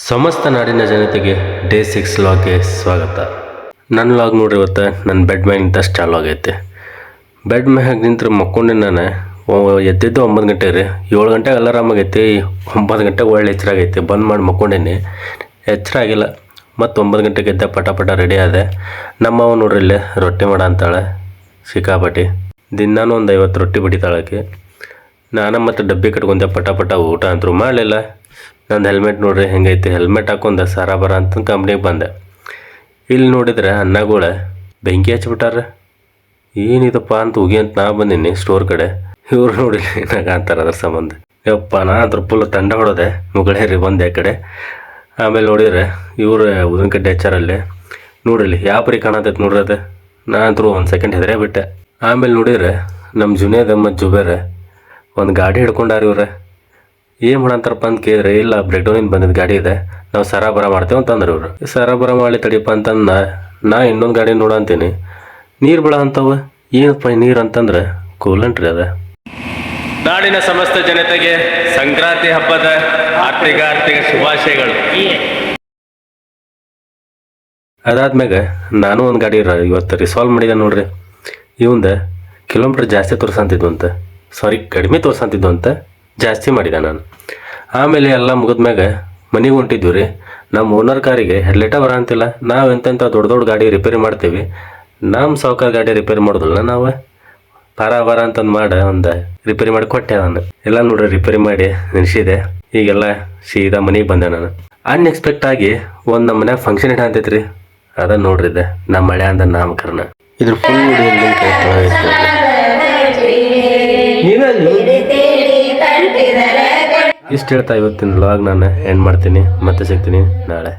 ಸಮಸ್ತ ನಾಡಿನ ಜನತೆಗೆ ಡೇ 6 ಲಾಗ್ಗೆ ಸ್ವಾಗತ. ನನ್ನ ಲಾಗ್ ನೋಡ್ರಿ, ಇವತ್ತು ನನ್ನ ಬೆಡ್ ಮ್ಯಾಗ ನಿಂತ ಚಾಲು ಆಗೈತೆ. ಬೆಡ್ ಮ್ಯಾಗ ನಿಂತ್ರೆ ಮಕ್ಕೊಂಡೆ ನಾನು. ಎದ್ದಿದ್ದು 9 ಗಂಟೆ ರೀ. 7 ಗಂಟೆಗೆ ಅಲಾರಾಮ್ ಆಗೈತಿ. 9 ಗಂಟೆಗೆ ಒಳ್ಳೆ ಎಚ್ಚರ ಆಗೈತಿ. ಬಂದ್ ಮಾಡಿ ಮಕ್ಕೊಂಡೇನಿ, ಎಚ್ಚರ ಆಗಿಲ್ಲ. ಮತ್ತು 9 ಗಂಟೆಗೆ ಎದ್ದ ಪಟ ರೆಡಿ ಆದೆ. ನಮ್ಮವ ನೋಡ್ರಿ ಇಲ್ಲೇ ರೊಟ್ಟಿ ಮಾಡ ಅಂತಾಳೆ ಸಿಕ್ಕಾಪಟ್ಟಿ. ದಿನಾನು ಒಂದು 50 ರೊಟ್ಟಿ ಬಡಿತಾಳಕ್ಕೆ. ನಾನು ಮತ್ತು ಡಬ್ಬಿ ಕಟ್ಕೊಂಡೆ ಪಟ ಊಟ ಅಂತರೂ ಮಾಡಲಿಲ್ಲ. ನಂದು ಹೆಲ್ಮೆಟ್ ನೋಡ್ರಿ ಹೆಂಗೈತಿ. ಹೆಲ್ಮೆಟ್ ಹಾಕೊಂಡೆ ಸಾರ ಬರ ಅಂತ ಕಂಪ್ನಿಗೆ ಬಂದೆ. ಇಲ್ಲಿ ನೋಡಿದ್ರೆ ಅನ್ನಗಳು ಬೆಂಕಿ ಹಚ್ಬಿಟ್ಟಾರ. ಏನಿದಪ್ಪ ಅಂತ ಹೋಗಿ ಅಂತ ನಾ ಬಂದೀನಿ ಸ್ಟೋರ್ ಕಡೆ. ಇವ್ರು ನೋಡಿ ನಂಗೆ ಅಂತಾರೆ ಅದ್ರ ಸಂಬಂಧ. ಯಪ್ಪ ನಾ ಅದ್ರ ಫುಲ್ ತಂಡ ಹೊಡೋದೆ, ಮುಗಳೇ ರೀ ಬಂದೆ ಆ ಕಡೆ. ಆಮೇಲೆ ನೋಡಿದ್ರೆ ಇವ್ರು ಉದಿನ ಕಡ್ಡೆ ಹಚ್ಚಾರಲ್ಲಿ ನೋಡಿರಿ ಯಾವ ಪರಿ ಕಾಣತೈತೆ ನೋಡ್ರಿ ಅದು. ನಾ ಅಂತರೂ ಒಂದು ಸೆಕೆಂಡ್ ಹೆದರೇ ಬಿಟ್ಟೆ. ಆಮೇಲೆ ನೋಡಿದ್ರೆ ನಮ್ಮ ಜುನೇದ ಮತ್ತು ಜುಬೇರ ಒಂದು ಗಾಡಿ ಹಿಡ್ಕೊಂಡಾರ. ಇವ್ರೆ ಏನು ಮಾಡಂತಾರಪ್ಪ ಅಂತ ಕೇಳಿದ್ರೆ, ಇಲ್ಲ ಬ್ರೇಕ್ಡೌನಿಂದ ಬಂದಿದ್ದು ಗಾಡಿ ಇದೆ, ನಾವು ಸರಾಬರ ಮಾಡ್ತೇವೆ ಅಂತಂದ್ರೆ ಇವರು. ಸರಾಬರ ಮಾಡಲಿ ತಡಿಯಪ್ಪ ಅಂತಂದು ನಾ ಇನ್ನೊಂದು ಗಾಡಿ ನೋಡಂತೀನಿ. ನೀರು ಬಿಡ ಅಂತವ. ಏನಪ್ಪ ನೀರು ಅಂತಂದ್ರೆ ಕೂಲಂಟ್ ರೀ ಅದ. ನಾಡಿನ ಸಮಸ್ತ ಜನತೆಗೆ ಸಂಕ್ರಾಂತಿ ಹಬ್ಬದ ಆರ್ಥಿಕ ಶುಭಾಶಯಗಳು. ಅದಾದ್ಮ್ಯಾಗ ನಾನು ಒಂದು ಗಾಡಿ ಇವತ್ತು ರಿಸಾಲ್ವ್ ಮಾಡಿದೆ ನೋಡ್ರಿ. ಇವಂದ ಕಿಲೋಮೀಟ್ರ್ ಜಾಸ್ತಿ ತೋರ್ಸಂತಿದ್ವು ಅಂತ, ಸಾರಿ ಕಡಿಮೆ ತೋರ್ಸಂತಿದ್ವು ಅಂತ ಜಾಸ್ತಿ ಮಾಡಿದೆ ನಾನು. ಆಮೇಲೆ ಎಲ್ಲ ಮುಗಿದ್ಮ್ಯಾಗ ಮನೆಗೆ ಹೊಂಟಿದ್ವಿ ರೀ. ನಮ್ಮ ಓನರ್ ಕಾರಿಗೆ ಹೆಡ್ಲೈಟ ಬರ ಅಂತಿಲ್ಲ. ನಾವು ಎಂತೆಂಥ ದೊಡ್ಡ ಗಾಡಿ ರಿಪೇರಿ ಮಾಡ್ತೀವಿ, ನಮ್ಮ ಸಾವುಕಾರ ಗಾಡಿ ರಿಪೇರಿ ಮಾಡೋದಿಲ್ಲ ನಾವು. ಬರ ಅಂತಂದು ಒಂದು ರಿಪೇರಿ ಮಾಡಿ ಕೊಟ್ಟೆ ನಾನು. ಎಲ್ಲ ನೋಡ್ರಿ ರಿಪೇರಿ ಮಾಡಿ ನಿಲ್ಸಿದೆ. ಈಗೆಲ್ಲ ಸೀದಾ ಮನೆಗೆ ಬಂದೆ ನಾನು. ಅನ್ಎಕ್ಸ್ಪೆಕ್ಟ್ ಆಗಿ ಒಂದು ನಮ್ಮ ಮನ್ಯಾಗ ಫಂಕ್ಷನ್ ಇಡಂತೈತ್ರಿ. ಅದ ನೋಡ್ರಿದೆ ನಮ್ಮ ಮಳೆ ಅಂದ ನಾಮಕರಣ. ಇದ್ರ ಫುಲ್ ಇಷ್ಟು ಹೇಳ್ತಾ ಇವತ್ತಿನ ವ್ಲಾಗ್ ನಾನು ಎಂಡ್ ಮಾಡ್ತೀನಿ. ಮತ್ತೆ ಸಿಗ್ತೀನಿ ನಾಳೆ.